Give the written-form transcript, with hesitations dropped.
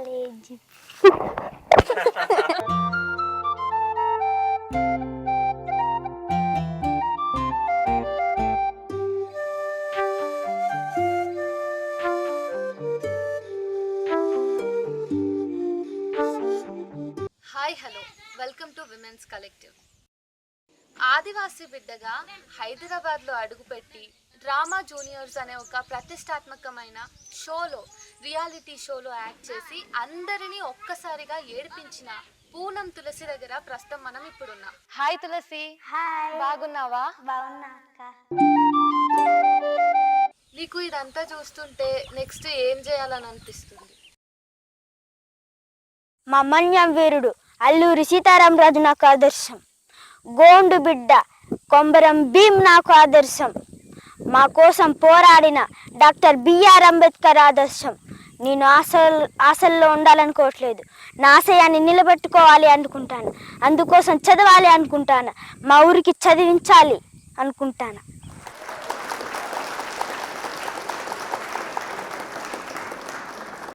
College. Hi hello, welcome to women's collective. Adivasi బిడ్డగా హైదరాబాద్లో అడుగుపెట్టి డ్రామా జూనియర్స్ అనే ఒక ప్రతిష్టాత్మకమైన రియాలిటీ షోలో యాక్ట్ చేసి అందరినీ ఒక్కసారిగా ఏడిపించిన పూనం తులసి దగ్గర ప్రస్తుతం మనం ఇప్పుడున్నాం. హాయ్ తులసి. హాయ్. బాగున్నావా? బాగున్నా అక్క. నీకు ఇదంతా చూస్తుంటే నెక్స్ట్ ఏం చేయాలని అనిపిస్తుంది? మా మన్యం వీరుడు అల్లూరి సీతారామరాజు నాకు ఆదర్శం. గోండు బిడ్డ కొంబరం భీమ్ నాకు ఆదర్శం. మా కోసం పోరాడిన డాక్టర్ బిఆర్ అంబేద్కర్ ఆదర్శం. నేను ఆశల్లో ఉండాలనుకోవట్లేదు. నా ఆశయాన్ని నిలబెట్టుకోవాలి అనుకుంటాను. అందుకోసం చదవాలి అనుకుంటాను. మా ఊరికి చదివించాలి అనుకుంటాను.